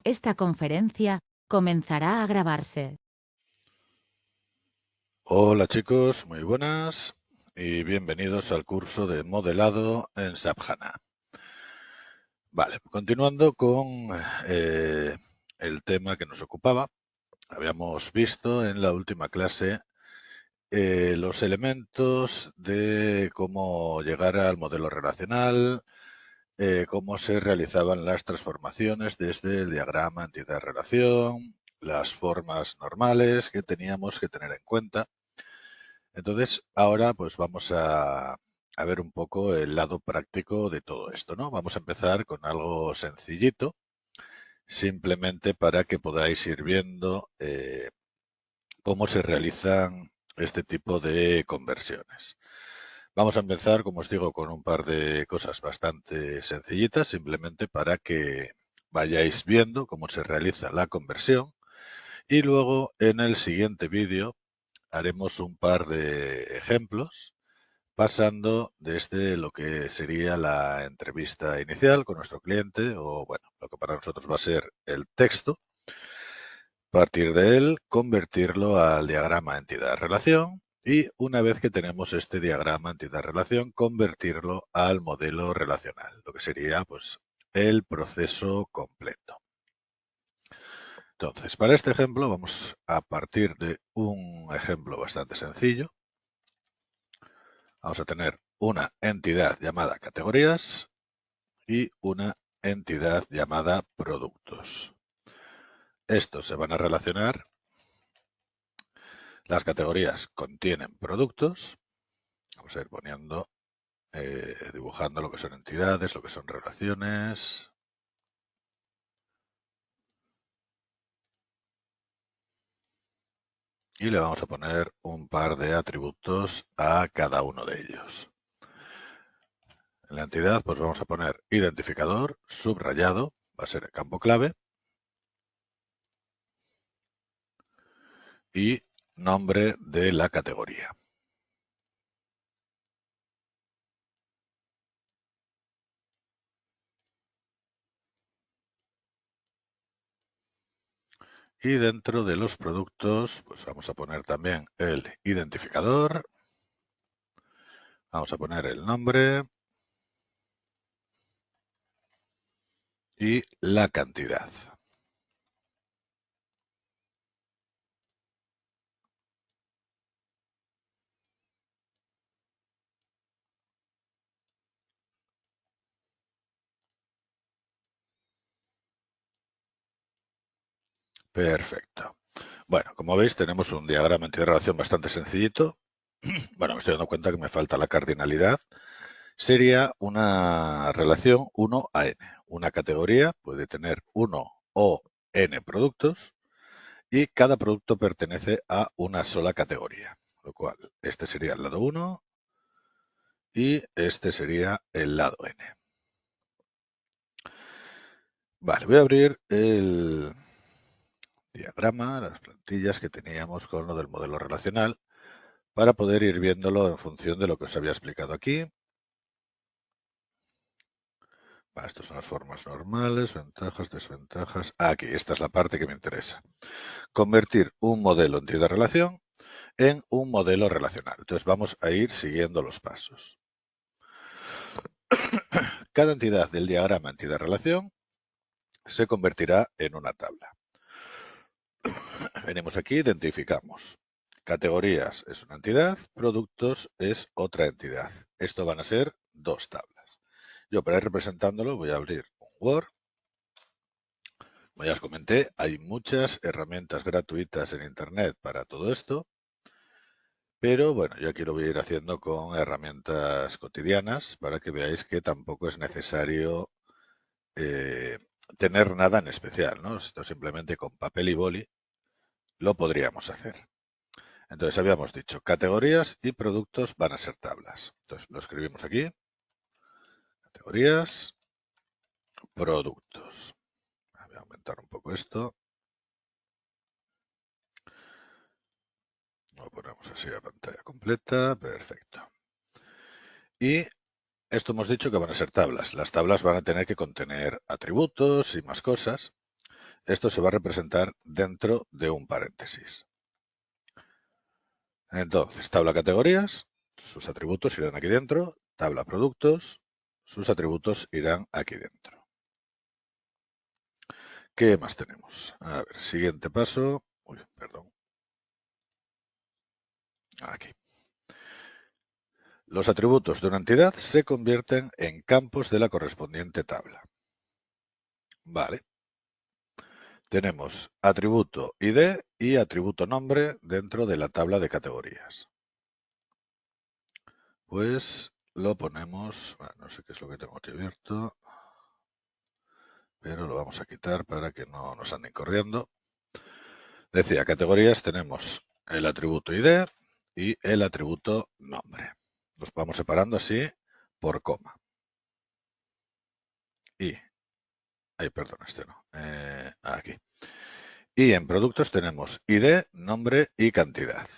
Esta conferencia comenzará a grabarse. Hola chicos, muy buenas y bienvenidos al curso de modelado en SAP HANA. Vale, continuando con el tema que nos ocupaba, habíamos visto en la última clase los elementos de cómo llegar al modelo relacional, cómo se realizaban las transformaciones desde el diagrama entidad-relación, las formas normales que teníamos que tener en cuenta. Entonces, ahora pues vamos a ver un poco el lado práctico de todo esto, ¿no? Vamos a empezar con algo sencillito, simplemente para que podáis ir viendo cómo se realizan este tipo de conversiones. Vamos a empezar, como os digo, con un par de cosas bastante sencillitas, simplemente para que vayáis viendo cómo se realiza la conversión. Y luego, en el siguiente vídeo, haremos un par de ejemplos pasando desde lo que sería la entrevista inicial con nuestro cliente o, bueno, lo que para nosotros va a ser el texto, partir de él, convertirlo al diagrama entidad-relación y una vez que tenemos este diagrama entidad-relación, convertirlo al modelo relacional, lo que sería pues el proceso completo. Entonces, para este ejemplo vamos a partir de un ejemplo bastante sencillo. Vamos a tener una entidad llamada categorías y una entidad llamada productos. Estos se van a relacionar. Las categorías contienen productos. Vamos a ir poniendo, dibujando lo que son entidades, lo que son relaciones. Y le vamos a poner un par de atributos a cada uno de ellos. En la entidad, pues vamos a poner identificador, subrayado, va a ser el campo clave, y nombre de la categoría. Y dentro de los productos, pues vamos a poner también el identificador, vamos a poner el nombre y la cantidad. Perfecto. Bueno, como veis, tenemos un diagrama de relación bastante sencillito. Bueno, me estoy dando cuenta que me falta la cardinalidad. Sería una relación 1 a n. Una categoría puede tener 1 o n productos y cada producto pertenece a una sola categoría. Lo cual, este sería el lado 1 y este sería el lado n. Vale, voy a abrir el diagrama, las plantillas que teníamos con lo del modelo relacional para poder ir viéndolo en función de lo que os había explicado aquí. Vale, estas son las formas normales, ventajas, desventajas. Aquí, esta es la parte que me interesa. Convertir un modelo entidad-relación en un modelo relacional. Entonces vamos a ir siguiendo los pasos. Cada entidad del diagrama entidad-relación se convertirá en una tabla. Venimos aquí, identificamos. Categorías es una entidad, productos es otra entidad. Esto van a ser dos tablas. Yo para ir representándolo voy a abrir un Word. Como ya os comenté, hay muchas herramientas gratuitas en Internet para todo esto. Pero bueno, yo aquí lo voy a ir haciendo con herramientas cotidianas para que veáis que tampoco es necesario tener nada en especial, ¿no? Esto simplemente con papel y boli lo podríamos hacer. Entonces habíamos dicho, categorías y productos van a ser tablas. Entonces lo escribimos aquí. Categorías, productos. Voy a aumentar un poco esto. Lo ponemos así a pantalla completa. Perfecto. Y esto hemos dicho que van a ser tablas. Las tablas van a tener que contener atributos y más cosas. esto se va a representar dentro de un paréntesis. Entonces, tabla categorías, sus atributos irán aquí dentro, tabla productos, sus atributos irán aquí dentro. ¿Qué más tenemos? A ver, siguiente paso. Uy, perdón. Aquí. Los atributos de una entidad se convierten en campos de la correspondiente tabla. Vale. Tenemos atributo ID y atributo nombre dentro de la tabla de categorías. Pues lo ponemos, bueno, no sé qué es lo que tengo aquí abierto, pero lo vamos a quitar para que no nos anden corriendo. Decía, categorías tenemos el atributo ID y el atributo nombre. Los vamos separando así por coma. Y, perdón, este no, aquí. Y en productos tenemos ID, nombre y cantidad.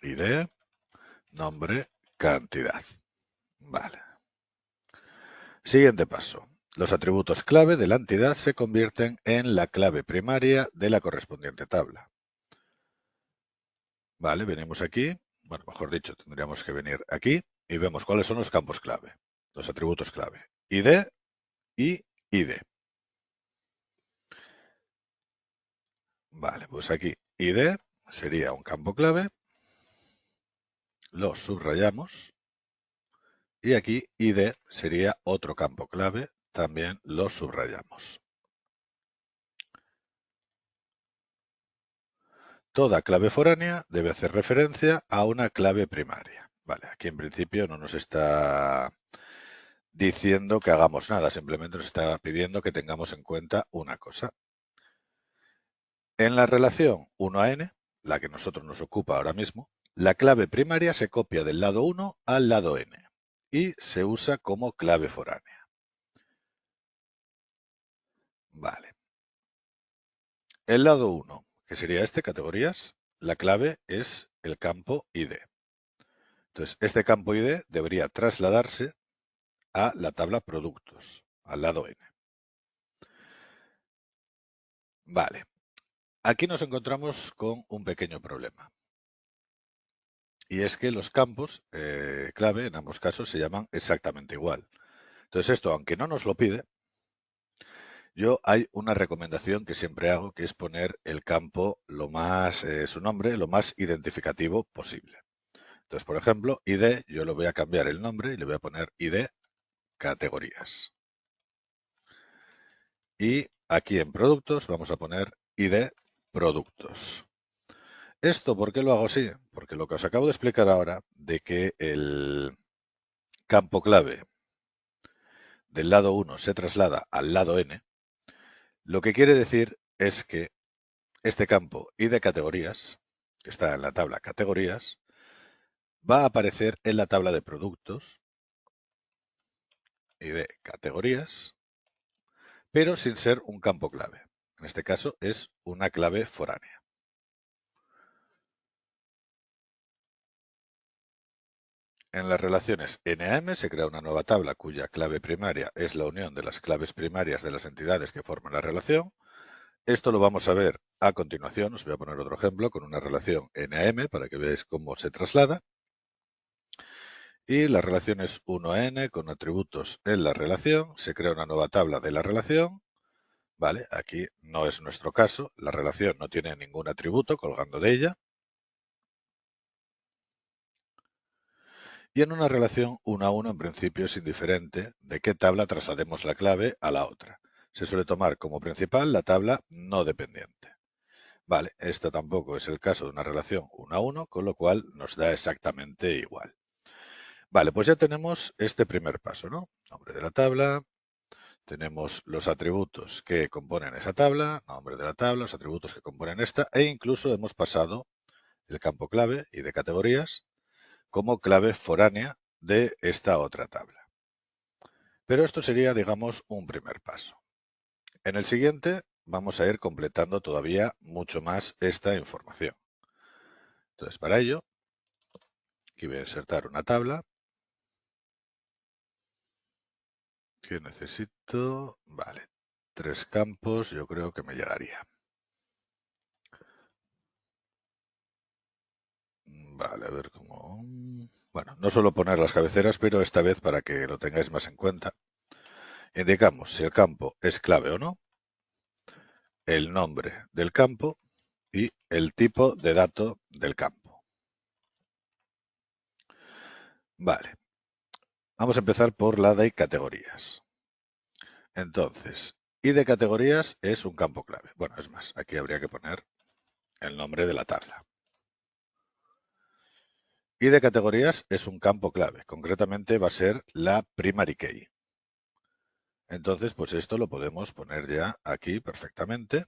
ID, nombre, cantidad. Vale. Siguiente paso. Los atributos clave de la entidad se convierten en la clave primaria de la correspondiente tabla. Vale, venimos aquí. Bueno, mejor dicho, tendríamos que venir aquí y vemos cuáles son los campos clave, los atributos clave. ID y ID. Vale, pues aquí ID sería un campo clave. Lo subrayamos. Y aquí ID sería otro campo clave. También lo subrayamos. Toda clave foránea debe hacer referencia a una clave primaria. Vale, aquí en principio no nos está diciendo que hagamos nada, simplemente nos está pidiendo que tengamos en cuenta una cosa. En la relación 1 a n, la que nosotros nos ocupa ahora mismo, la clave primaria se copia del lado 1 al lado n y se usa como clave foránea. Vale. El lado 1, que sería este, categorías, la clave es el campo ID. Entonces, este campo ID debería trasladarse a la tabla productos, al lado n. Vale. Aquí nos encontramos con un pequeño problema. Y es que los campos clave en ambos casos se llaman exactamente igual. Entonces esto, aunque no nos lo pide, hay una recomendación que siempre hago, que es poner el campo su nombre, lo más identificativo posible. Entonces, por ejemplo, ID, yo le voy a cambiar el nombre y le voy a poner ID categorías. Y aquí en productos vamos a poner ID productos. ¿Esto por qué lo hago así? Porque lo que os acabo de explicar ahora, de que el campo clave del lado 1 se traslada al lado n, lo que quiere decir es que este campo ID categorías, que está en la tabla categorías, va a aparecer en la tabla de productos, ID categorías, pero sin ser un campo clave. En este caso es una clave foránea. En las relaciones N a M se crea una nueva tabla cuya clave primaria es la unión de las claves primarias de las entidades que forman la relación. Esto lo vamos a ver a continuación. Os voy a poner otro ejemplo con una relación N a M para que veáis cómo se traslada. Y las relaciones 1 a N con atributos en la relación. Se crea una nueva tabla de la relación. Vale, aquí no es nuestro caso. La relación no tiene ningún atributo colgando de ella. Y en una relación 1 a 1 en principio es indiferente de qué tabla traslademos la clave a la otra. Se suele tomar como principal la tabla no dependiente. Vale, esto tampoco es el caso de una relación 1 a 1, con lo cual nos da exactamente igual. Vale, pues ya tenemos este primer paso, ¿no? Nombre de la tabla, tenemos los atributos que componen esa tabla, nombre de la tabla, los atributos que componen esta, e incluso hemos pasado el campo clave y de categorías como clave foránea de esta otra tabla. Pero esto sería, digamos, un primer paso. En el siguiente vamos a ir completando todavía mucho más esta información. Entonces, para ello, aquí voy a insertar una tabla que necesito. Vale, 3 campos yo creo que me llegaría. Vale, a ver cómo... Bueno, no suelo poner las cabeceras, pero esta vez para que lo tengáis más en cuenta, indicamos si el campo es clave o no, el nombre del campo y el tipo de dato del campo. Vale, vamos a empezar por la de categorías. Entonces, id de categorías es un campo clave. Bueno, es más, aquí habría que poner el nombre de la tabla. Id de categorías es un campo clave. Concretamente va a ser la primary key. Entonces, pues esto lo podemos poner ya aquí perfectamente.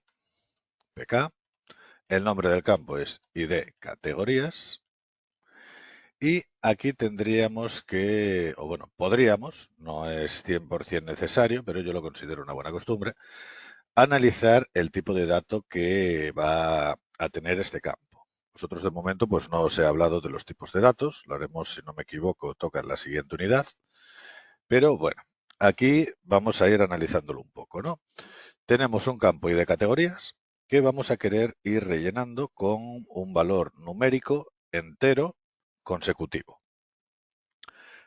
PK. El nombre del campo es id categorías. Y aquí tendríamos que, o bueno, podríamos, no es 100% necesario, pero yo lo considero una buena costumbre, analizar el tipo de dato que va a tener este campo. Nosotros de momento pues no os he hablado de los tipos de datos, lo haremos, si no me equivoco, toca en la siguiente unidad, pero bueno, aquí vamos a ir analizándolo un poco, ¿no? Tenemos un campo y de categorías que vamos a querer ir rellenando con un valor numérico entero consecutivo.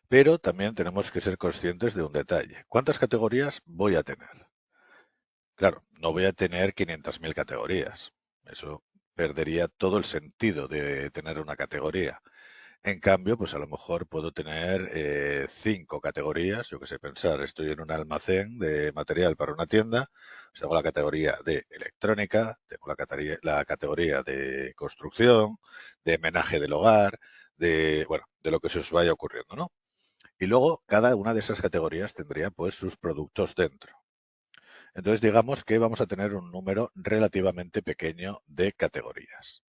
Pero también tenemos que ser conscientes de un detalle. ¿Cuántas categorías voy a tener? Claro, no voy a tener 500.000 categorías. Eso perdería todo el sentido de tener una categoría. En cambio, pues a lo mejor puedo tener 5 categorías. Yo que sé pensar, estoy en un almacén de material para una tienda. Pues tengo la categoría de electrónica, tengo la categoría de construcción, de menaje del hogar, de, bueno, de lo que se os vaya ocurriendo, ¿no? Y luego cada una de esas categorías tendría pues sus productos dentro. Entonces digamos que vamos a tener un número relativamente pequeño de categorías.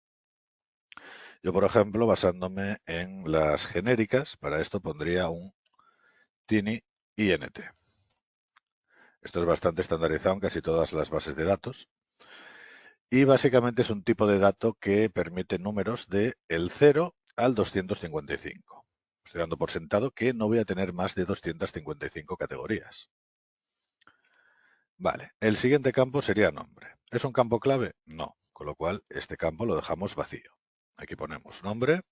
Yo, por ejemplo, basándome en las genéricas, para esto pondría un tiny int. Esto es bastante estandarizado en casi todas las bases de datos. Y básicamente es un tipo de dato que permite números de el 0 al 255. Estoy dando por sentado que no voy a tener más de 255 categorías. Vale, el siguiente campo sería nombre. ¿Es un campo clave? No, con lo cual este campo lo dejamos vacío. Aquí ponemos nombre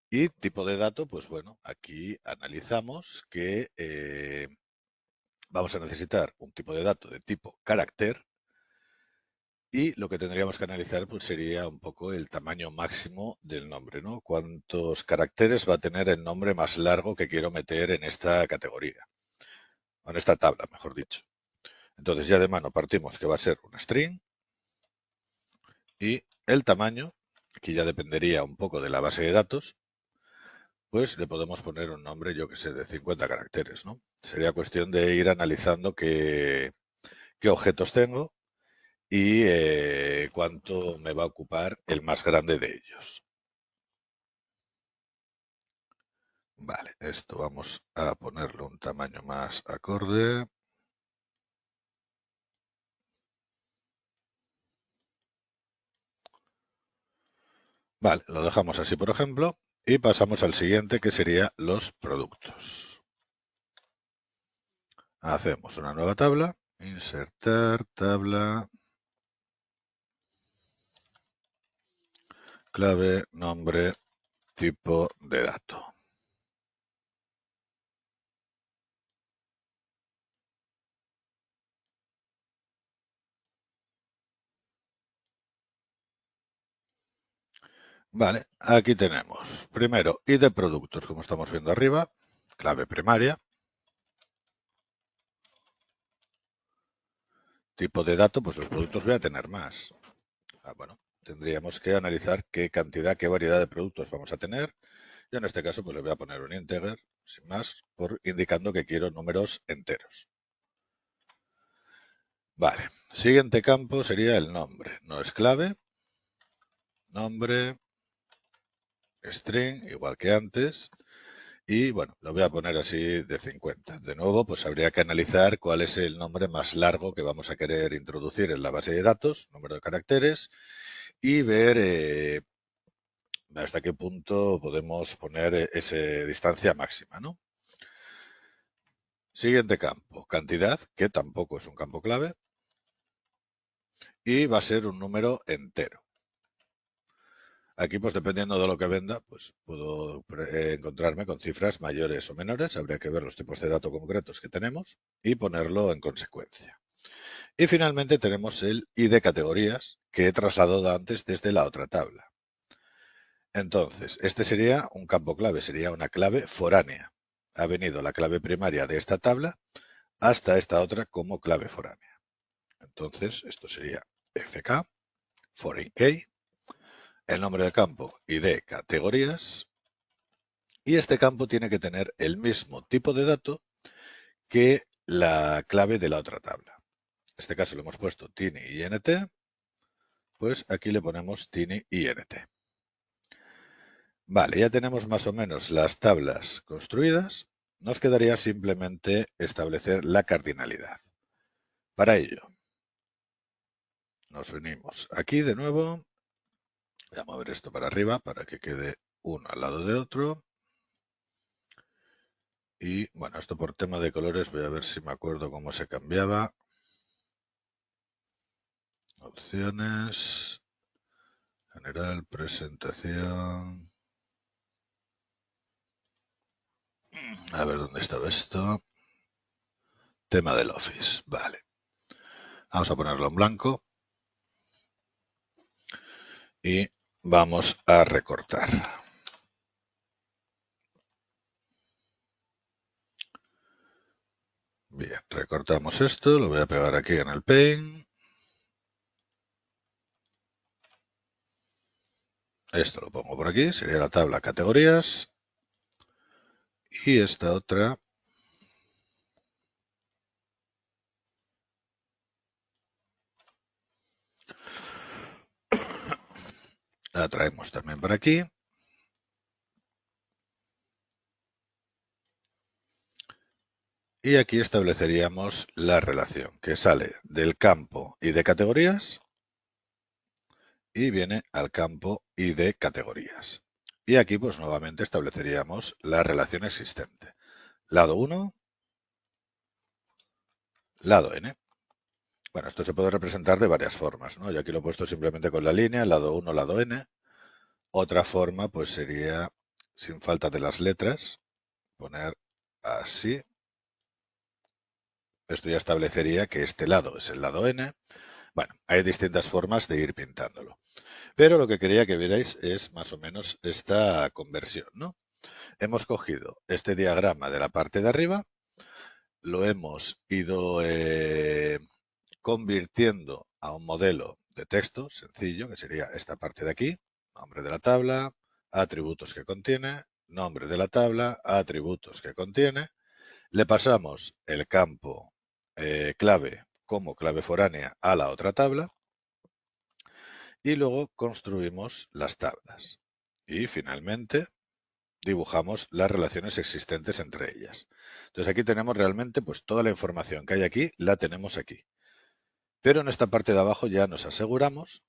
y tipo de dato, pues bueno, aquí analizamos que vamos a necesitar un tipo de dato de tipo carácter y lo que tendríamos que analizar pues sería un poco el tamaño máximo del nombre, ¿no? Cuántos caracteres va a tener el nombre más largo que quiero meter en esta categoría, o en esta tabla, mejor dicho. Entonces ya de mano partimos que va a ser un string y el tamaño, aquí ya dependería un poco de la base de datos, pues le podemos poner un nombre, yo que sé, de 50 caracteres, ¿no? Sería cuestión de ir analizando qué objetos tengo y cuánto me va a ocupar el más grande de ellos. Vale, esto vamos a ponerle un tamaño más acorde. Vale, lo dejamos así, por ejemplo, y pasamos al siguiente, que sería los productos. Hacemos una nueva tabla, insertar tabla, clave, nombre, tipo de dato. Vale, aquí tenemos primero id de productos, como estamos viendo arriba, clave primaria, tipo de dato, pues los productos voy a tener más. Bueno, tendríamos que analizar qué cantidad, qué variedad de productos vamos a tener. Yo en este caso pues le voy a poner un integer, sin más, indicando que quiero números enteros. Vale, siguiente campo sería el nombre. No es clave, nombre, string, igual que antes. Y bueno, lo voy a poner así de 50. De nuevo, pues habría que analizar cuál es el nombre más largo que vamos a querer introducir en la base de datos, número de caracteres, y ver hasta qué punto podemos poner esa distancia máxima, ¿no? Siguiente campo, cantidad, que tampoco es un campo clave. Y va a ser un número entero. Aquí, pues dependiendo de lo que venda, pues puedo encontrarme con cifras mayores o menores. Habría que ver los tipos de datos concretos que tenemos y ponerlo en consecuencia. Y finalmente tenemos el ID categorías que he trasladado antes desde la otra tabla. Entonces, este sería un campo clave, sería una clave foránea. Ha venido la clave primaria de esta tabla hasta esta otra como clave foránea. Entonces, esto sería FK, foreign key, el nombre del campo ID categorías, y este campo tiene que tener el mismo tipo de dato que la clave de la otra tabla. En este caso le hemos puesto tiny int, pues aquí le ponemos tiny int. Vale, ya tenemos más o menos las tablas construidas. Nos quedaría simplemente establecer la cardinalidad. Para ello, nos venimos aquí de nuevo. Voy a mover esto para arriba para que quede uno al lado del otro. Y bueno, esto por tema de colores voy a ver si me acuerdo cómo se cambiaba. Opciones. General, presentación. A ver dónde estaba esto. Tema del Office. Vale. Vamos a ponerlo en blanco. Y vamos a recortar. Bien, recortamos esto. Lo voy a pegar aquí en el Paint. Esto lo pongo por aquí. Sería la tabla categorías. Y esta otra la traemos también por aquí. Y aquí estableceríamos la relación que sale del campo ID categorías y viene al campo ID categorías. Y aquí pues nuevamente estableceríamos la relación existente. Lado 1, lado n. Bueno, esto se puede representar de varias formas, ¿no? Yo aquí lo he puesto simplemente con la línea, lado 1, lado n. Otra forma pues sería, sin falta de las letras, poner así. Esto ya establecería que este lado es el lado n. Bueno, hay distintas formas de ir pintándolo. Pero lo que quería que vierais es más o menos esta conversión, ¿no? Hemos cogido este diagrama de la parte de arriba, lo hemos ido convirtiendo a un modelo de texto sencillo, que sería esta parte de aquí, nombre de la tabla, atributos que contiene, nombre de la tabla, atributos que contiene. Le pasamos el campo clave como clave foránea a la otra tabla y luego construimos las tablas. Y finalmente dibujamos las relaciones existentes entre ellas. Entonces aquí tenemos realmente pues toda la información que hay aquí, la tenemos aquí. Pero en esta parte de abajo ya nos aseguramos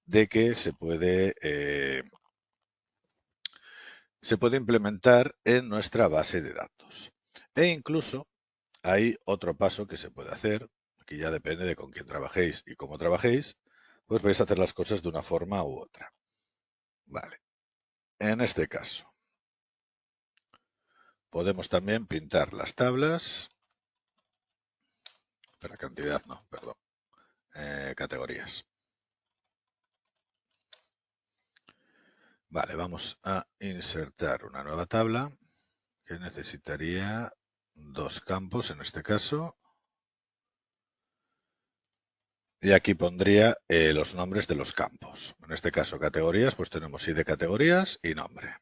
de que se puede implementar en nuestra base de datos. E incluso hay otro paso que se puede hacer, aquí ya depende de con quién trabajéis y cómo trabajéis, pues vais a hacer las cosas de una forma u otra. Vale. En este caso, podemos también pintar las tablas. Espera, cantidad no, perdón. Categorías. Vale, vamos a insertar una nueva tabla que necesitaría dos campos en este caso. Y aquí pondría los nombres de los campos. En este caso, categorías, pues tenemos ID categorías y nombre.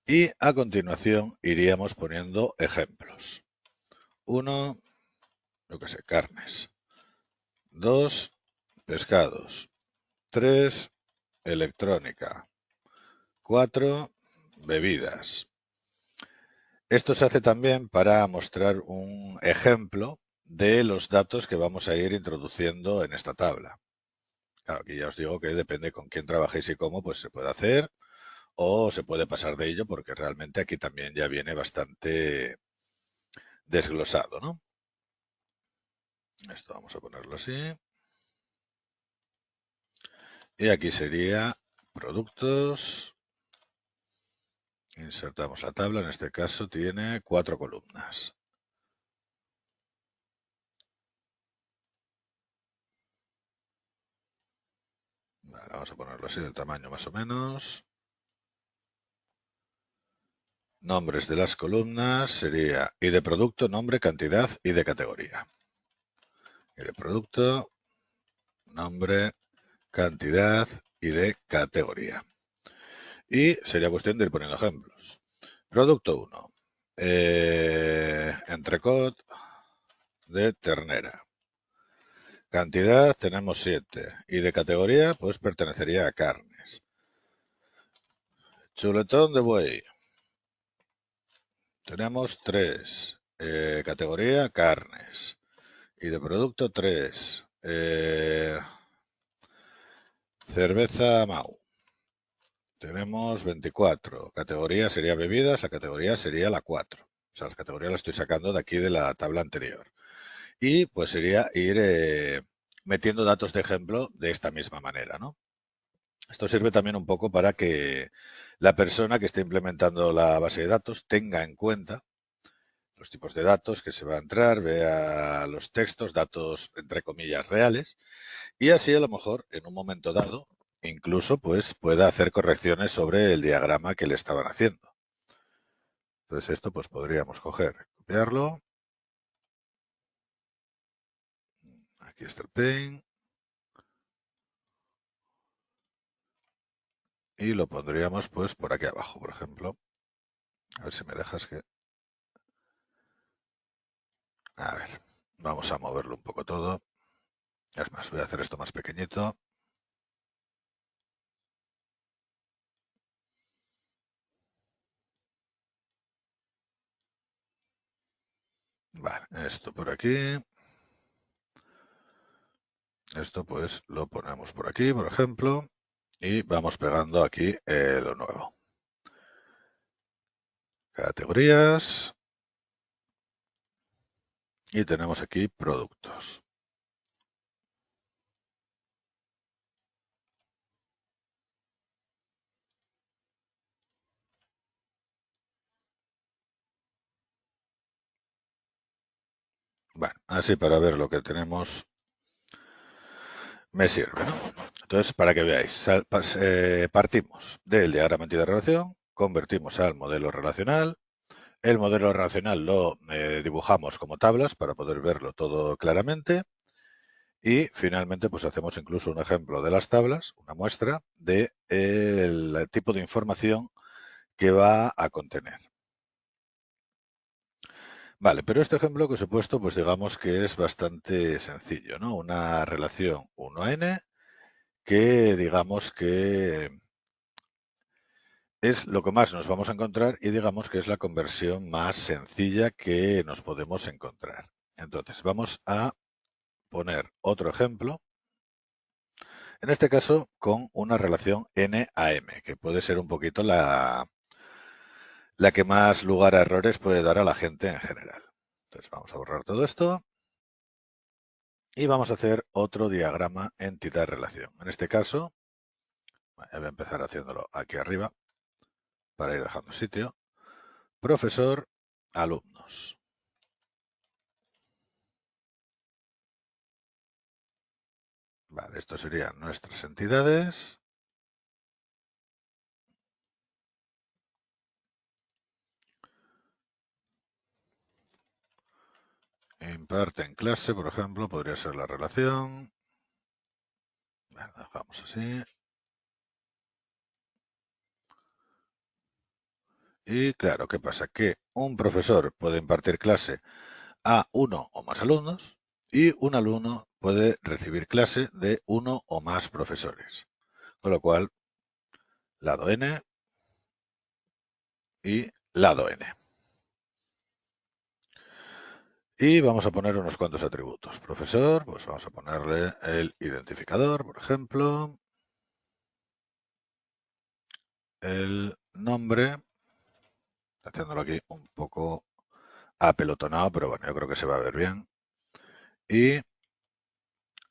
Y a continuación iríamos poniendo ejemplos. 1, yo qué sé, carnes. 2, pescados. 3, electrónica. 4, bebidas. Esto se hace también para mostrar un ejemplo de los datos que vamos a ir introduciendo en esta tabla. Claro, aquí ya os digo que depende con quién trabajéis y cómo, pues se puede hacer o se puede pasar de ello porque realmente aquí también ya viene bastante desglosado, ¿no? Esto vamos a ponerlo así. Y aquí sería productos. Insertamos la tabla, en este caso tiene 4 columnas. Vale, vamos a ponerlo así, del tamaño más o menos. Nombres de las columnas sería y de producto, nombre, cantidad y de categoría. Y de producto, nombre, cantidad y de categoría. Y sería cuestión de ir poniendo ejemplos. Producto 1. Entrecot de ternera. Cantidad tenemos 7 y de categoría pues pertenecería a carnes. Chuletón de buey. Tenemos 3. Categoría carnes. Y de producto 3. Cerveza Mau. Tenemos 24. Categoría sería bebidas, la categoría sería la 4. O sea, las categorías las estoy sacando de aquí de la tabla anterior. Y pues sería ir metiendo datos de ejemplo de esta misma manera, ¿no? Esto sirve también un poco para que la persona que esté implementando la base de datos tenga en cuenta los tipos de datos que se va a entrar, vea los textos, datos entre comillas reales, y así a lo mejor en un momento dado incluso pues pueda hacer correcciones sobre el diagrama que le estaban haciendo. Entonces esto pues podríamos coger, copiarlo. Aquí está el paint. Y lo pondríamos pues por aquí abajo, por ejemplo. A ver si me dejas que... A ver, vamos a moverlo un poco todo. Es más, voy a hacer esto más pequeñito. Vale, esto por aquí. Esto pues lo ponemos por aquí, por ejemplo. Y vamos pegando aquí lo nuevo. Categorías. Y tenemos aquí productos. Bueno, así para ver lo que tenemos me sirve, ¿no? Entonces, para que veáis, partimos del diagrama de relación, convertimos al modelo relacional. El modelo relacional lo dibujamos como tablas para poder verlo todo claramente. Y finalmente, pues hacemos incluso un ejemplo de las tablas, una muestra de el tipo de información que va a contener. Vale, pero este ejemplo que os he puesto, pues digamos que es bastante sencillo, ¿no? Una relación 1 a n que digamos que es lo que más nos vamos a encontrar y digamos que es la conversión más sencilla que nos podemos encontrar. Entonces, vamos a poner otro ejemplo, en este caso con una relación n a m, que puede ser un poquito la que más lugar a errores puede dar a la gente en general. Entonces, vamos a borrar todo esto y vamos a hacer otro diagrama entidad-relación. En este caso, voy a empezar haciéndolo aquí arriba para ir dejando sitio. Profesor, alumnos. Vale, esto serían nuestras entidades. Imparte en clase, por ejemplo, podría ser la relación. Bueno, dejamos así. Y claro, ¿qué pasa? Que un profesor puede impartir clase a uno o más alumnos y un alumno puede recibir clase de uno o más profesores. Con lo cual, lado n y lado n. Y vamos a poner unos cuantos atributos. Profesor, pues vamos a ponerle el identificador, por ejemplo. el nombre, haciéndolo aquí un poco apelotonado, pero bueno, yo creo que se va a ver bien. Y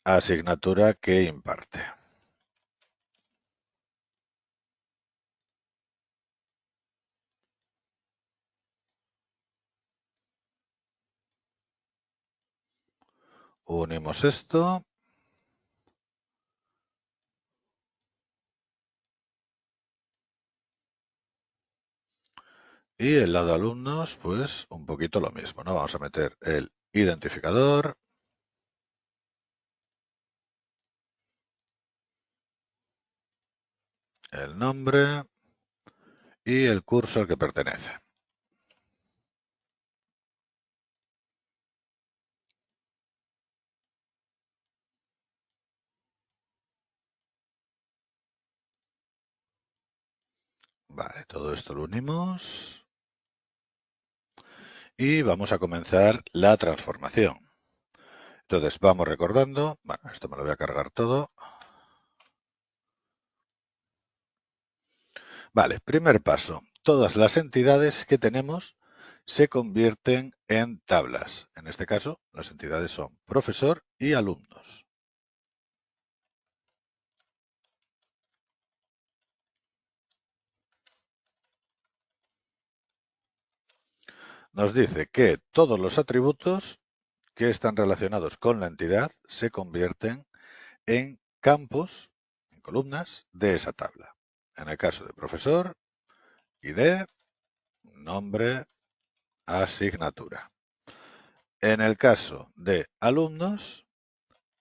asignatura que imparte. Unimos esto. Y el lado alumnos, pues un poquito lo mismo, ¿no? Vamos a meter el identificador. El nombre y el curso al que pertenece. Vale, todo esto lo unimos. Y vamos a comenzar la transformación. Entonces vamos recordando. Bueno, esto me lo voy a cargar todo. Vale, primer paso. Todas las entidades que tenemos se convierten en tablas. En este caso, las entidades son profesor y alumnos. Nos dice que todos los atributos que están relacionados con la entidad se convierten en campos, en columnas de esa tabla. En el caso de profesor, ID, nombre, asignatura. En el caso de alumnos,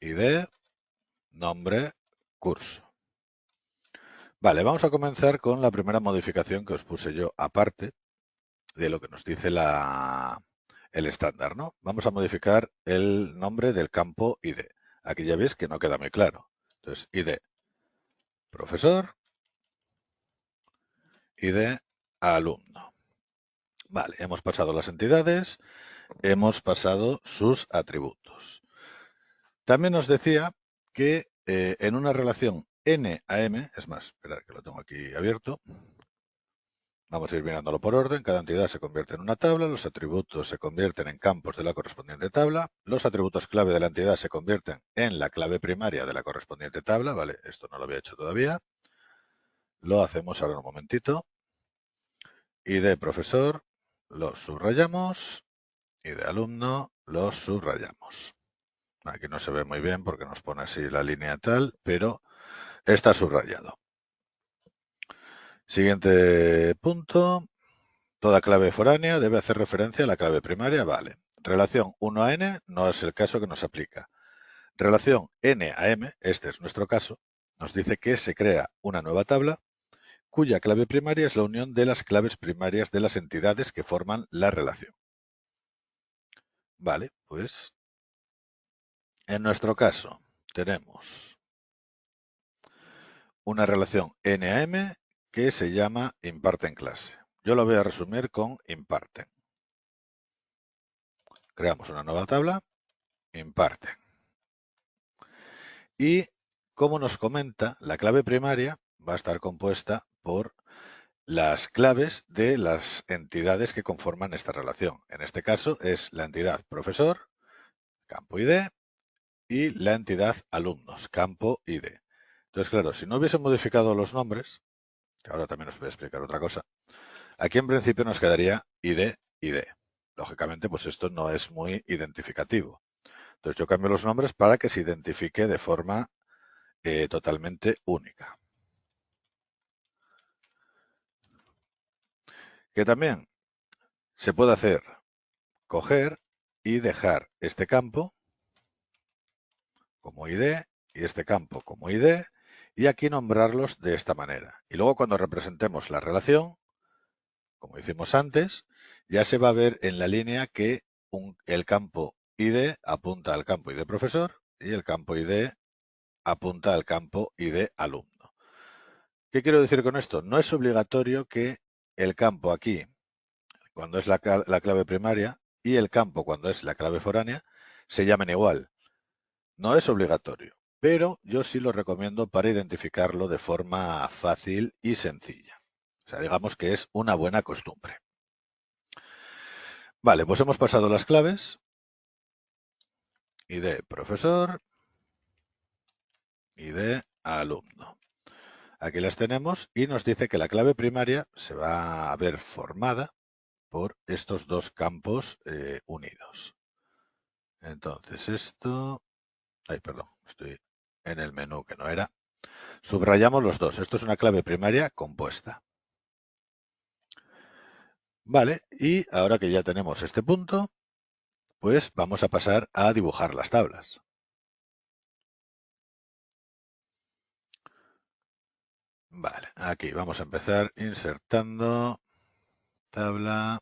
ID, nombre, curso. Vale, vamos a comenzar con la primera modificación que os puse yo aparte de lo que nos dice el estándar, ¿no? Vamos a modificar el nombre del campo ID. Aquí ya veis que no queda muy claro. Entonces, ID, profesor, ID, alumno. Vale, hemos pasado las entidades, hemos pasado sus atributos. También nos decía que en una relación N a M, es más, esperad que lo tengo aquí abierto, vamos a ir mirándolo por orden, cada entidad se convierte en una tabla, los atributos se convierten en campos de la correspondiente tabla, los atributos clave de la entidad se convierten en la clave primaria de la correspondiente tabla, vale, esto no lo había hecho todavía, lo hacemos ahora un momentito, y de profesor lo subrayamos, y de alumno lo subrayamos. Aquí no se ve muy bien porque nos pone así la línea tal, pero está subrayado. Siguiente punto. Toda clave foránea debe hacer referencia a la clave primaria. Vale. Relación 1 a n no es el caso que nos aplica. Relación n a m, este es nuestro caso, nos dice que se crea una nueva tabla cuya clave primaria es la unión de las claves primarias de las entidades que forman la relación. Vale, pues en nuestro caso tenemos una relación n a m que se llama imparten clase. Yo lo voy a resumir con imparten. Creamos una nueva tabla, imparten. Y como nos comenta, la clave primaria va a estar compuesta por las claves de las entidades que conforman esta relación. En este caso es la entidad profesor, campo ID, y la entidad alumnos, campo ID. Entonces, claro, si no hubiese modificado los nombres, que ahora también os voy a explicar otra cosa, aquí en principio nos quedaría ID, ID. Lógicamente, pues esto no es muy identificativo. Entonces yo cambio los nombres para que se identifique de forma totalmente única. Que también se puede hacer coger y dejar este campo como ID y este campo como ID y aquí nombrarlos de esta manera. Y luego cuando representemos la relación, como hicimos antes, ya se va a ver en la línea que el campo ID apunta al campo ID profesor y el campo ID apunta al campo ID alumno. ¿Qué quiero decir con esto? No es obligatorio que el campo aquí, cuando es la clave primaria, y el campo, cuando es la clave foránea, se llamen igual. No es obligatorio, pero yo sí lo recomiendo para identificarlo de forma fácil y sencilla. O sea, digamos que es una buena costumbre. Vale, pues hemos pasado las claves. ID profesor, ID alumno. Aquí las tenemos y nos dice que la clave primaria se va a ver formada por estos dos campos unidos. Entonces esto... Ay, perdón, estoy en el menú que no era. Subrayamos los dos. Esto es una clave primaria compuesta. Vale, y ahora que ya tenemos este punto, pues vamos a pasar a dibujar las tablas. Vale, aquí vamos a empezar insertando tabla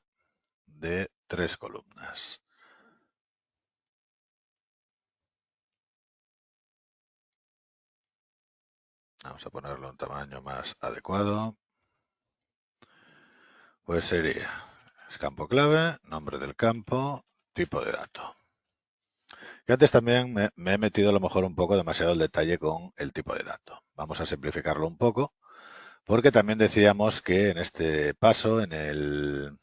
de 3 columnas. Vamos a ponerlo un tamaño más adecuado. Pues sería campo clave, nombre del campo, tipo de dato. Que antes también me he metido a lo mejor un poco demasiado el detalle con el tipo de dato. Vamos a simplificarlo un poco, porque también decíamos que en este paso, en el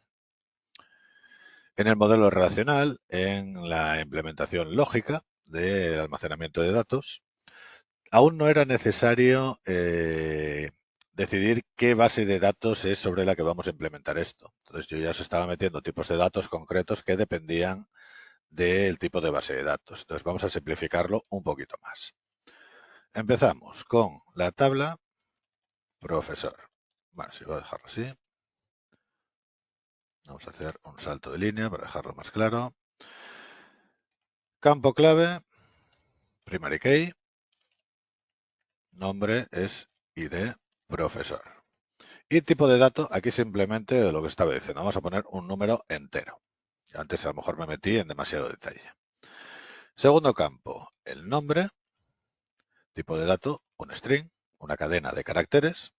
modelo relacional, en la implementación lógica del almacenamiento de datos, aún no era necesario decidir qué base de datos es sobre la que vamos a implementar esto. Entonces yo ya se estaba metiendo tipos de datos concretos que dependían del tipo de base de datos. Entonces vamos a simplificarlo un poquito más. Empezamos con la tabla profesor. Bueno, si voy a dejarlo así. Vamos a hacer un salto de línea para dejarlo más claro. Campo clave, primary key. Nombre es ID profesor. Y tipo de dato, aquí simplemente lo que estaba diciendo, vamos a poner un número entero. Antes a lo mejor me metí en demasiado detalle. Segundo campo, el nombre. Tipo de dato, un string, una cadena de caracteres.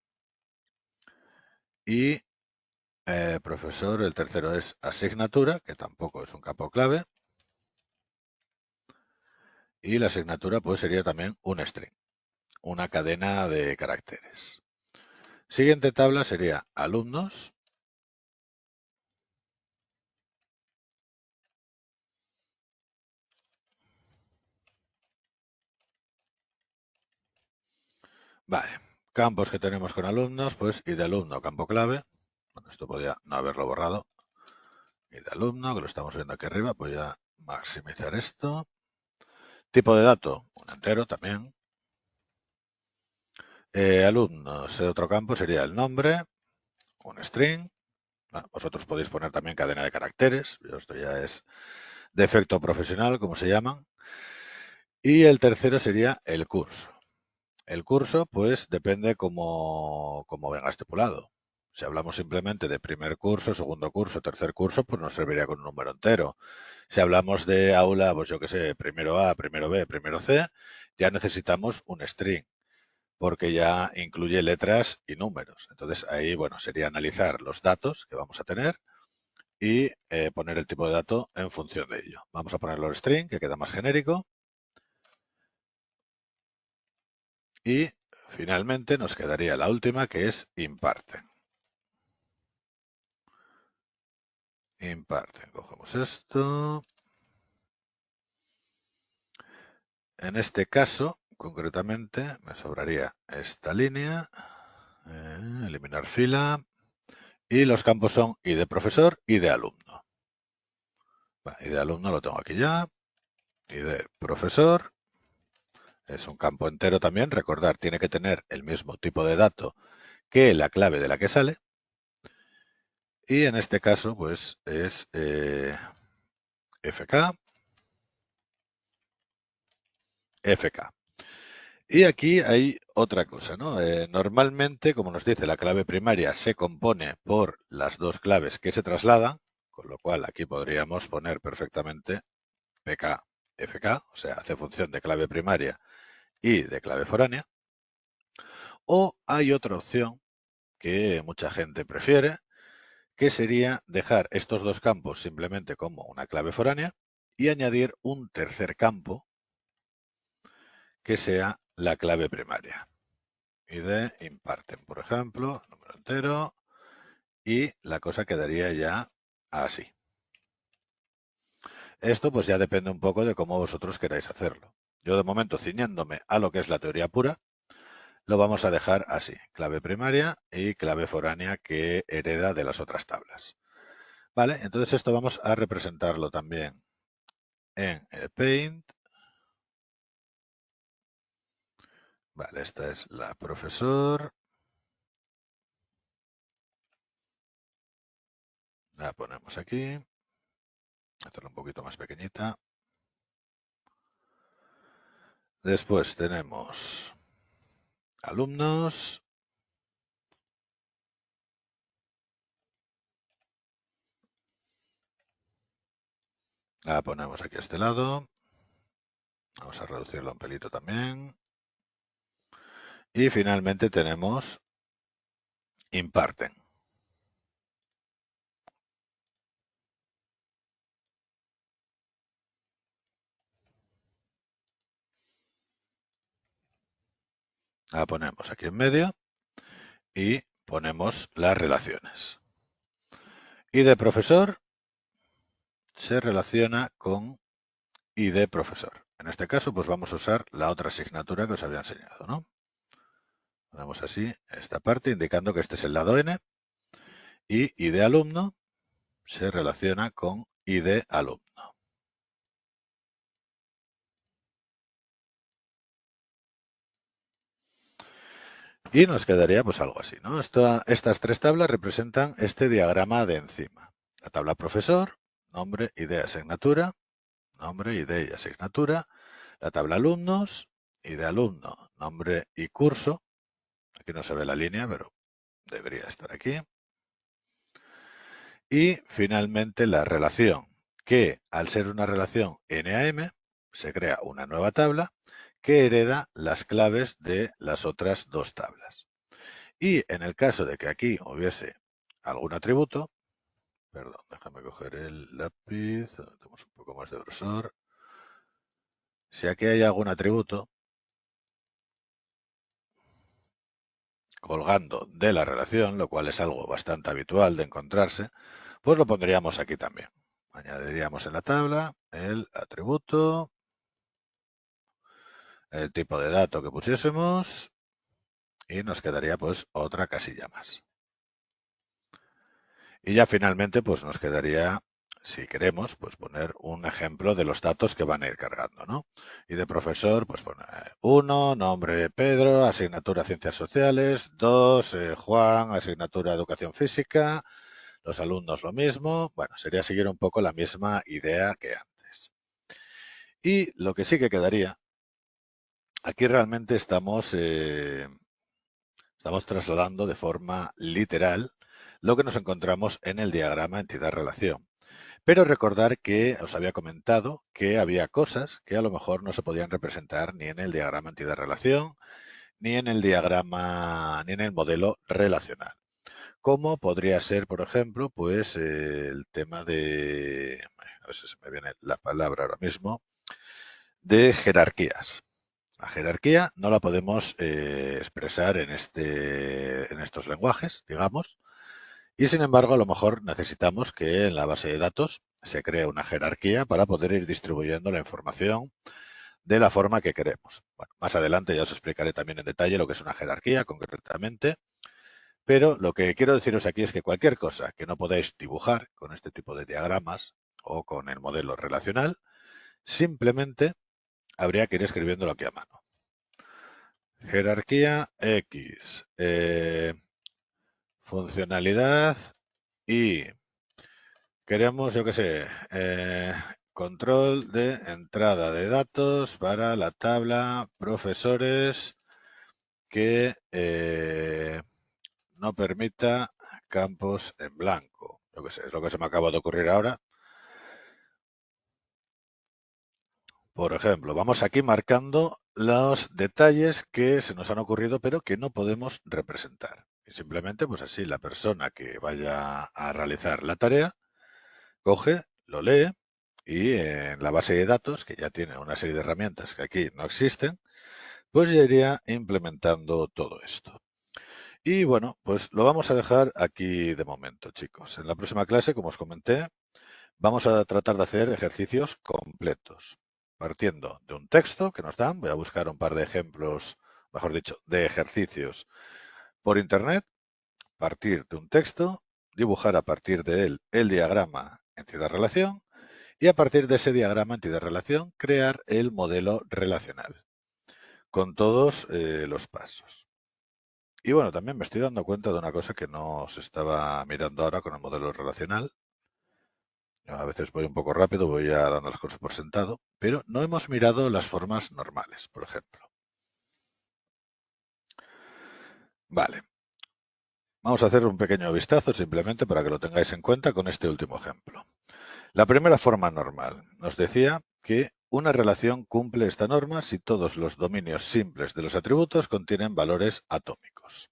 Y profesor, el tercero es asignatura, que tampoco es un campo clave. Y la asignatura pues sería también un string, una cadena de caracteres. Siguiente tabla sería alumnos. Vale, campos que tenemos con alumnos, pues y de alumno, campo clave. Bueno, esto podía no haberlo borrado. Y de alumno, que lo estamos viendo aquí arriba, voy a maximizar esto. Tipo de dato, un entero también. Alumnos, otro campo sería el nombre, un string. Vosotros podéis poner también cadena de caracteres. Esto ya es de efecto profesional, como se llaman. Y el tercero sería el curso. El curso, pues, depende como venga estipulado. Si hablamos simplemente de primer curso, segundo curso, tercer curso, pues nos serviría con un número entero. Si hablamos de aula, pues yo qué sé, primero A, primero B, primero C, ya necesitamos un string, porque ya incluye letras y números. Entonces ahí, bueno, sería analizar los datos que vamos a tener y poner el tipo de dato en función de ello. Vamos a ponerlo en string, que queda más genérico. Y finalmente nos quedaría la última, que es imparten. Imparten. Cogemos esto. En este caso, concretamente, me sobraría esta línea. Eliminar fila. Y los campos son y de profesor y de alumno. Y de alumno lo tengo aquí ya. Y de profesor. Es un campo entero también. Recordar, tiene que tener el mismo tipo de dato que la clave de la que sale. Y en este caso, pues es FK. FK. Y aquí hay otra cosa, ¿no? Normalmente, como nos dice, la clave primaria se compone por las dos claves que se trasladan, con lo cual aquí podríamos poner perfectamente PK, FK, o sea, hace función de clave primaria y de clave foránea. O hay otra opción que mucha gente prefiere, que sería dejar estos dos campos simplemente como una clave foránea y añadir un tercer campo que sea la clave primaria. ID imparten, por ejemplo, número entero, y la cosa quedaría ya así. Esto pues ya depende un poco de cómo vosotros queráis hacerlo. Yo de momento, ciñéndome a lo que es la teoría pura, lo vamos a dejar así. Clave primaria y clave foránea que hereda de las otras tablas. Vale, entonces esto vamos a representarlo también en el Paint. Vale, esta es la profesor. La ponemos aquí. Hacerla un poquito más pequeñita. Después tenemos alumnos. La ponemos aquí a este lado. Vamos a reducirlo un pelito también. Y finalmente tenemos imparten. La ponemos aquí en medio y ponemos las relaciones. Y de profesor se relaciona con ID profesor. En este caso, pues vamos a usar la otra asignatura que os había enseñado, ¿no? Ponemos así esta parte indicando que este es el lado N y ID alumno se relaciona con ID alumno. Y nos quedaría pues algo así, ¿no? Estas tres tablas representan este diagrama de encima. La tabla profesor, nombre, ID, asignatura, nombre, ID y asignatura. La tabla alumnos, ID alumno, nombre y curso. Aquí no se ve la línea, pero debería estar aquí. Y finalmente la relación, que al ser una relación NAM, se crea una nueva tabla que hereda las claves de las otras dos tablas. Y en el caso de que aquí hubiese algún atributo, perdón, déjame coger el lápiz, tenemos un poco más de grosor. Si aquí hay algún atributo colgando de la relación, lo cual es algo bastante habitual de encontrarse, pues lo pondríamos aquí también. Añadiríamos en la tabla el atributo, el tipo de dato que pusiésemos y nos quedaría pues otra casilla más. Y ya finalmente pues nos quedaría, si queremos, pues poner un ejemplo de los datos que van a ir cargando, ¿no? Y de profesor, pues poner 1, nombre Pedro, asignatura Ciencias Sociales, 2, Juan, asignatura Educación Física, los alumnos lo mismo. Bueno, sería seguir un poco la misma idea que antes. Y lo que sí que quedaría, aquí realmente estamos trasladando de forma literal lo que nos encontramos en el diagrama entidad-relación. Pero recordar que os había comentado que había cosas que a lo mejor no se podían representar ni en el diagrama entidad-relación, ni en el diagrama, ni en el modelo relacional. Como podría ser, por ejemplo, pues el tema de, a ver si se me viene la palabra ahora mismo, de jerarquías. La jerarquía no la podemos expresar en estos lenguajes, digamos, y sin embargo a lo mejor necesitamos que en la base de datos se cree una jerarquía para poder ir distribuyendo la información de la forma que queremos. Bueno, más adelante ya os explicaré también en detalle lo que es una jerarquía concretamente, pero lo que quiero deciros aquí es que cualquier cosa que no podáis dibujar con este tipo de diagramas o con el modelo relacional, simplemente habría que ir escribiéndolo aquí a mano. Jerarquía X, funcionalidad y queremos, yo qué sé, control de entrada de datos para la tabla profesores que no permita campos en blanco. Yo qué sé, es lo que se me acaba de ocurrir ahora. Por ejemplo, vamos aquí marcando los detalles que se nos han ocurrido pero que no podemos representar. Y simplemente, pues así, la persona que vaya a realizar la tarea coge, lo lee y en la base de datos, que ya tiene una serie de herramientas que aquí no existen, pues ya iría implementando todo esto. Y bueno, pues lo vamos a dejar aquí de momento, chicos. En la próxima clase, como os comenté, vamos a tratar de hacer ejercicios completos, partiendo de un texto que nos dan. Voy a buscar un par de ejemplos, mejor dicho, de ejercicios por internet, partir de un texto, dibujar a partir de él el diagrama entidad-relación y a partir de ese diagrama entidad-relación crear el modelo relacional con todos los pasos. Y bueno, también me estoy dando cuenta de una cosa que no se estaba mirando ahora con el modelo relacional. A veces voy un poco rápido, voy ya dando las cosas por sentado, pero no hemos mirado las formas normales, por ejemplo. Vale, vamos a hacer un pequeño vistazo simplemente para que lo tengáis en cuenta con este último ejemplo. La primera forma normal nos decía que una relación cumple esta norma si todos los dominios simples de los atributos contienen valores atómicos.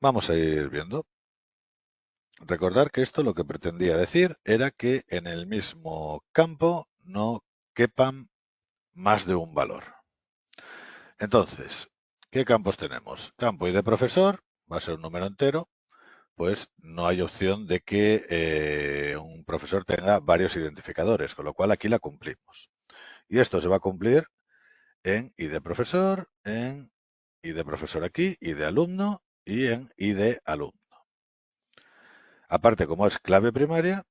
Vamos a ir viendo. Recordar que esto lo que pretendía decir era que en el mismo campo no quepan más de un valor. Entonces, ¿qué campos tenemos? Campo ID profesor, va a ser un número entero, pues no hay opción de que un profesor tenga varios identificadores, con lo cual aquí la cumplimos. Y esto se va a cumplir en ID profesor, en ID profesor aquí, ID alumno y en ID alumno. Aparte, como es clave primaria,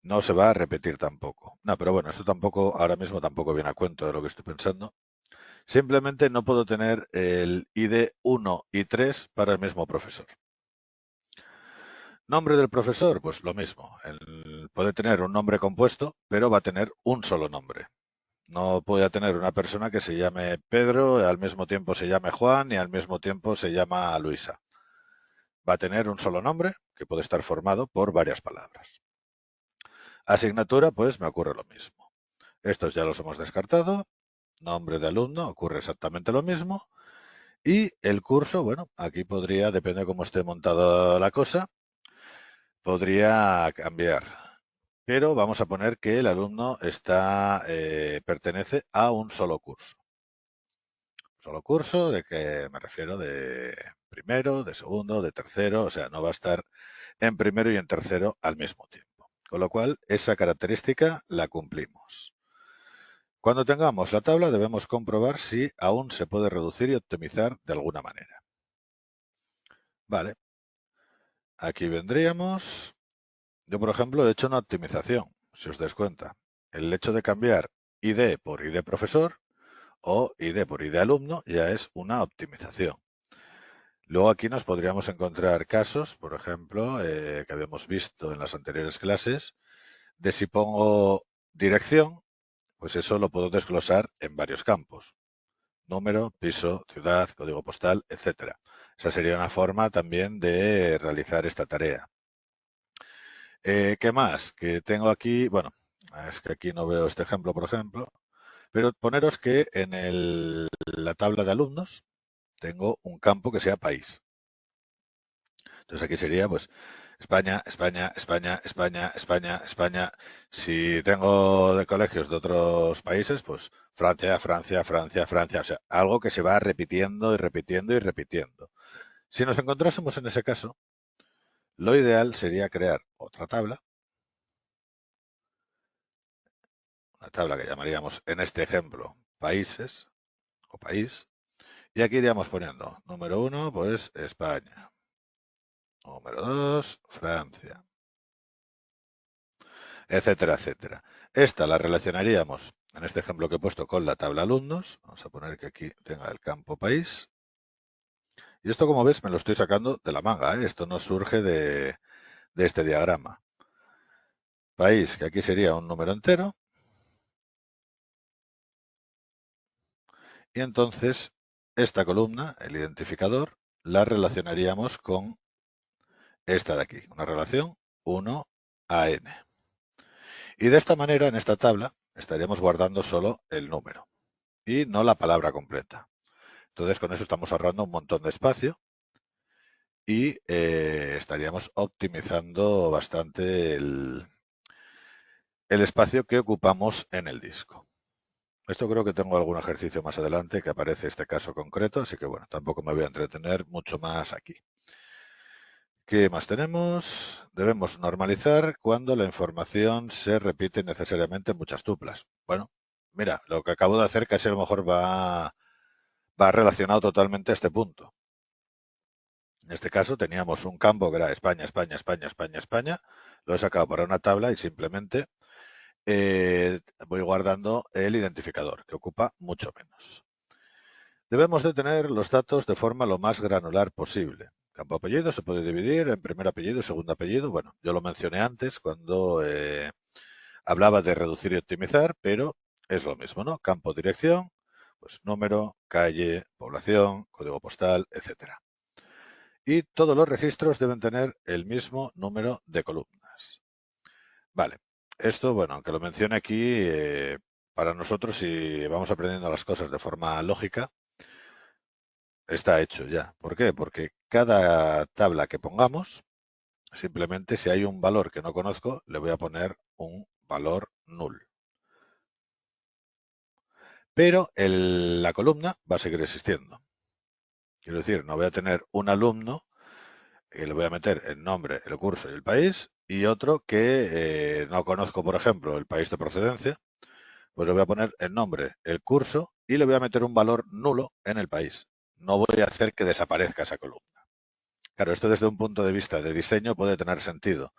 no se va a repetir tampoco. No, pero bueno, esto tampoco, ahora mismo tampoco viene a cuento de lo que estoy pensando. Simplemente no puedo tener el ID 1 y 3 para el mismo profesor. Nombre del profesor, pues lo mismo. Puede tener un nombre compuesto, pero va a tener un solo nombre. No puede tener una persona que se llame Pedro, al mismo tiempo se llame Juan y al mismo tiempo se llama Luisa. Va a tener un solo nombre que puede estar formado por varias palabras. Asignatura, pues me ocurre lo mismo. Estos ya los hemos descartado. Nombre de alumno, ocurre exactamente lo mismo. Y el curso, bueno, aquí podría, depende de cómo esté montada la cosa, podría cambiar. Pero vamos a poner que el alumno pertenece a un solo curso. Solo curso, ¿de que me refiero? De primero, de segundo, de tercero, o sea, no va a estar en primero y en tercero al mismo tiempo. Con lo cual, esa característica la cumplimos. Cuando tengamos la tabla debemos comprobar si aún se puede reducir y optimizar de alguna manera. Vale, aquí vendríamos. Yo, por ejemplo, he hecho una optimización, si os dais cuenta. El hecho de cambiar ID por ID profesor o ID por ID alumno ya es una optimización. Luego aquí nos podríamos encontrar casos, por ejemplo, que habíamos visto en las anteriores clases, de si pongo dirección, pues eso lo puedo desglosar en varios campos. Número, piso, ciudad, código postal, etcétera. Esa sería una forma también de realizar esta tarea. ¿Qué más? Que tengo aquí, bueno, es que aquí no veo este ejemplo, por ejemplo, pero poneros que en la tabla de alumnos tengo un campo que sea país. Entonces aquí sería, pues, España, España, España, España, España, España. Si tengo de colegios de otros países, pues Francia, Francia, Francia, Francia. O sea, algo que se va repitiendo y repitiendo y repitiendo. Si nos encontrásemos en ese caso, lo ideal sería crear otra tabla, una tabla que llamaríamos en este ejemplo países o país, y aquí iríamos poniendo número 1, pues España, número 2, Francia, etcétera, etcétera. Esta la relacionaríamos, en este ejemplo que he puesto, con la tabla alumnos. Vamos a poner que aquí tenga el campo país. Y esto, como ves, me lo estoy sacando de la manga, ¿eh? Esto no surge de este diagrama. País, que aquí sería un número entero. Y entonces, esta columna, el identificador, la relacionaríamos con esta de aquí, una relación 1 a n. Y de esta manera, en esta tabla, estaríamos guardando solo el número y no la palabra completa. Entonces, con eso estamos ahorrando un montón de espacio y estaríamos optimizando bastante el espacio que ocupamos en el disco. Esto creo que tengo algún ejercicio más adelante que aparece este caso concreto, así que bueno, tampoco me voy a entretener mucho más aquí. ¿Qué más tenemos? Debemos normalizar cuando la información se repite necesariamente en muchas tuplas. Bueno, mira, lo que acabo de hacer casi a lo mejor va relacionado totalmente a este punto. En este caso teníamos un campo que era España, España, España, España, España. Lo he sacado para una tabla y simplemente voy guardando el identificador, que ocupa mucho menos. Debemos de tener los datos de forma lo más granular posible. Campo apellido se puede dividir en primer apellido y segundo apellido. Bueno, yo lo mencioné antes cuando hablaba de reducir y optimizar, pero es lo mismo, ¿no? Campo dirección, pues número, calle, población, código postal, etcétera. Y todos los registros deben tener el mismo número de columnas. Vale, esto, bueno, aunque lo mencione aquí, para nosotros, si vamos aprendiendo las cosas de forma lógica, está hecho ya. ¿Por qué? Porque cada tabla que pongamos, simplemente si hay un valor que no conozco, le voy a poner un valor null. Pero la columna va a seguir existiendo. Quiero decir, no voy a tener un alumno que le voy a meter el nombre, el curso y el país, y otro que no conozco, por ejemplo, el país de procedencia, pues le voy a poner el nombre, el curso y le voy a meter un valor nulo en el país. No voy a hacer que desaparezca esa columna. Claro, esto desde un punto de vista de diseño puede tener sentido.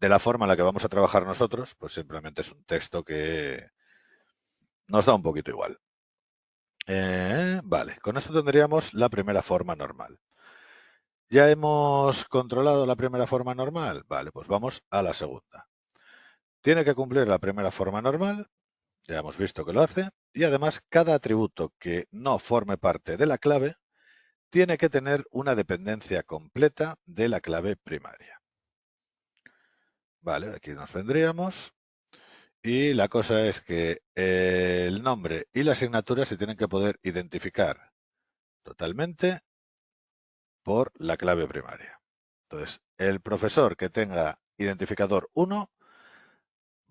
De la forma en la que vamos a trabajar nosotros, pues simplemente es un texto que nos da un poquito igual. Vale, con esto tendríamos la primera forma normal. ¿Ya hemos controlado la primera forma normal? Vale, pues vamos a la segunda. Tiene que cumplir la primera forma normal, ya hemos visto que lo hace, y además cada atributo que no forme parte de la clave tiene que tener una dependencia completa de la clave primaria. Vale, aquí nos vendríamos. Y la cosa es que el nombre y la asignatura se tienen que poder identificar totalmente por la clave primaria. Entonces, el profesor que tenga identificador 1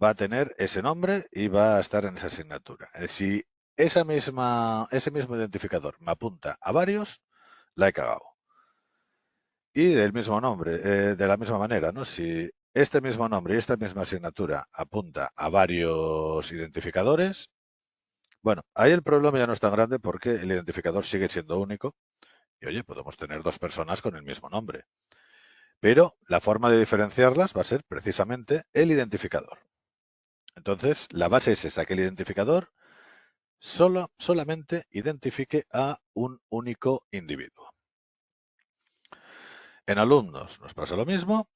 va a tener ese nombre y va a estar en esa asignatura. Si ese mismo identificador me apunta a varios, la he cagado. Y del mismo nombre, de la misma manera, ¿no? Si este mismo nombre y esta misma asignatura apunta a varios identificadores, bueno, ahí el problema ya no es tan grande porque el identificador sigue siendo único y, oye, podemos tener dos personas con el mismo nombre. Pero la forma de diferenciarlas va a ser precisamente el identificador. Entonces, la base es esa, que el identificador solamente identifique a un único individuo. En alumnos nos pasa lo mismo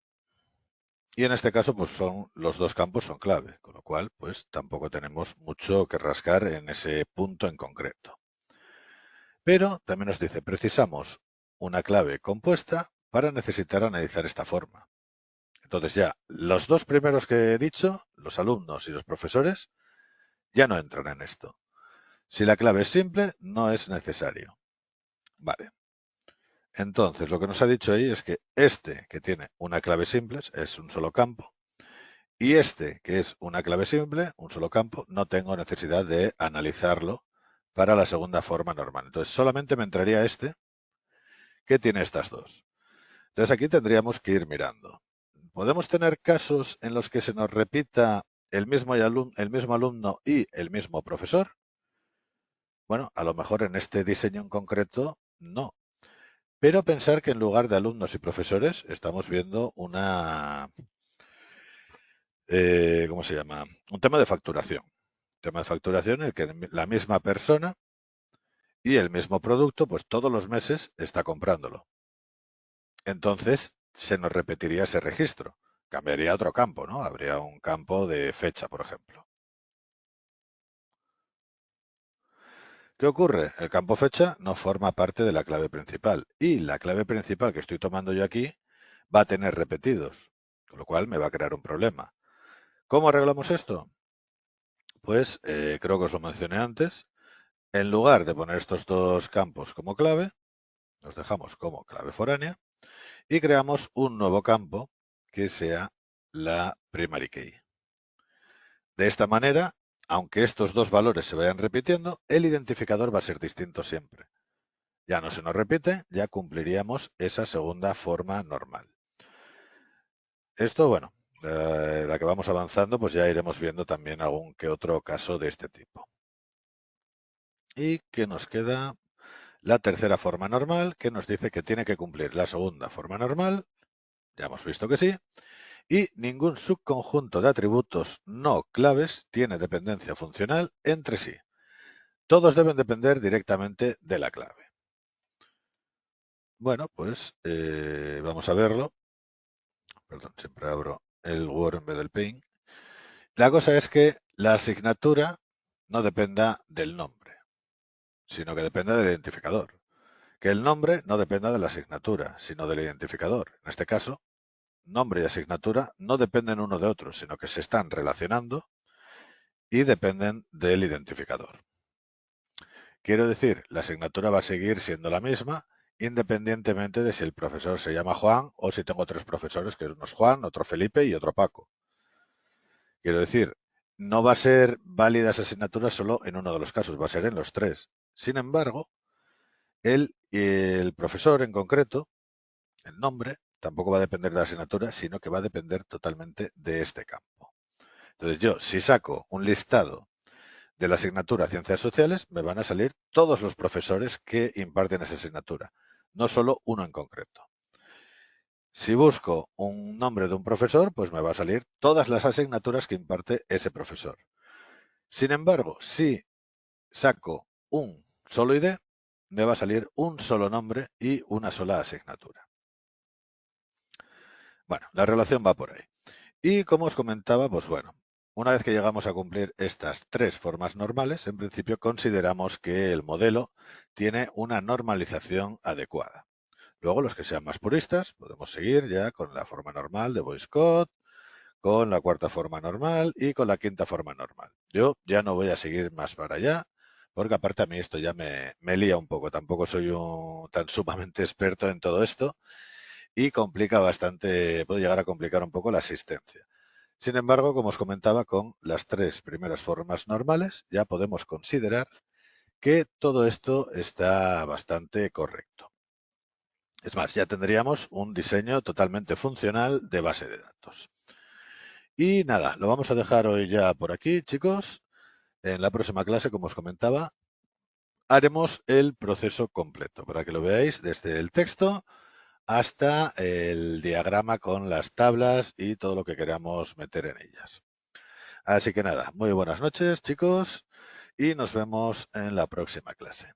y en este caso pues los dos campos son clave, con lo cual pues tampoco tenemos mucho que rascar en ese punto en concreto. Pero también nos dice, precisamos una clave compuesta para necesitar analizar esta forma. Entonces ya, los dos primeros que he dicho, los alumnos y los profesores, ya no entran en esto. Si la clave es simple, no es necesario. Vale. Entonces, lo que nos ha dicho ahí es que este, que tiene una clave simple, es un solo campo, y este, que es una clave simple, un solo campo, no tengo necesidad de analizarlo para la segunda forma normal. Entonces, solamente me entraría este, que tiene estas dos. Entonces, aquí tendríamos que ir mirando. ¿Podemos tener casos en los que se nos repita el mismo alumno y el mismo profesor? Bueno, a lo mejor en este diseño en concreto, no. Pero pensar que en lugar de alumnos y profesores estamos viendo ¿cómo se llama? Un tema de facturación. Un tema de facturación en el que la misma persona y el mismo producto, pues todos los meses está comprándolo. Entonces se nos repetiría ese registro. Cambiaría otro campo, ¿no? Habría un campo de fecha, por ejemplo. ¿Qué ocurre? El campo fecha no forma parte de la clave principal y la clave principal que estoy tomando yo aquí va a tener repetidos, con lo cual me va a crear un problema. ¿Cómo arreglamos esto? Pues creo que os lo mencioné antes. En lugar de poner estos dos campos como clave, los dejamos como clave foránea y creamos un nuevo campo que sea la primary key. De esta manera, aunque estos dos valores se vayan repitiendo, el identificador va a ser distinto siempre. Ya no se nos repite, ya cumpliríamos esa segunda forma normal. Esto, bueno, la que vamos avanzando, pues ya iremos viendo también algún que otro caso de este tipo. ¿Y qué nos queda? La tercera forma normal, que nos dice que tiene que cumplir la segunda forma normal, ya hemos visto que sí, y ningún subconjunto de atributos no claves tiene dependencia funcional entre sí. Todos deben depender directamente de la clave. Bueno, pues vamos a verlo. Perdón, siempre abro el Word en vez del Paint. La cosa es que la asignatura no dependa del nombre, sino que dependa del identificador. Que el nombre no dependa de la asignatura, sino del identificador. En este caso, nombre y asignatura no dependen uno de otro, sino que se están relacionando y dependen del identificador. Quiero decir, la asignatura va a seguir siendo la misma, independientemente de si el profesor se llama Juan o si tengo tres profesores, que uno es Juan, otro Felipe y otro Paco. Quiero decir, no va a ser válida esa asignatura solo en uno de los casos, va a ser en los tres. Sin embargo, el profesor en concreto, el nombre, tampoco va a depender de la asignatura, sino que va a depender totalmente de este campo. Entonces yo, si saco un listado de la asignatura Ciencias Sociales, me van a salir todos los profesores que imparten esa asignatura, no solo uno en concreto. Si busco un nombre de un profesor, pues me va a salir todas las asignaturas que imparte ese profesor. Sin embargo, si saco un solo ID, me va a salir un solo nombre y una sola asignatura. Bueno, la relación va por ahí. Y como os comentaba, pues bueno, una vez que llegamos a cumplir estas tres formas normales, en principio consideramos que el modelo tiene una normalización adecuada. Luego, los que sean más puristas, podemos seguir ya con la forma normal de Boyce-Codd, con la cuarta forma normal y con la quinta forma normal. Yo ya no voy a seguir más para allá, porque aparte a mí esto ya me lía un poco. Tampoco soy tan sumamente experto en todo esto y complica bastante, puede llegar a complicar un poco la asistencia. Sin embargo, como os comentaba, con las tres primeras formas normales ya podemos considerar que todo esto está bastante correcto. Es más, ya tendríamos un diseño totalmente funcional de base de datos. Y nada, lo vamos a dejar hoy ya por aquí, chicos. En la próxima clase, como os comentaba, haremos el proceso completo para que lo veáis desde el texto hasta el diagrama con las tablas y todo lo que queramos meter en ellas. Así que nada, muy buenas noches, chicos, y nos vemos en la próxima clase.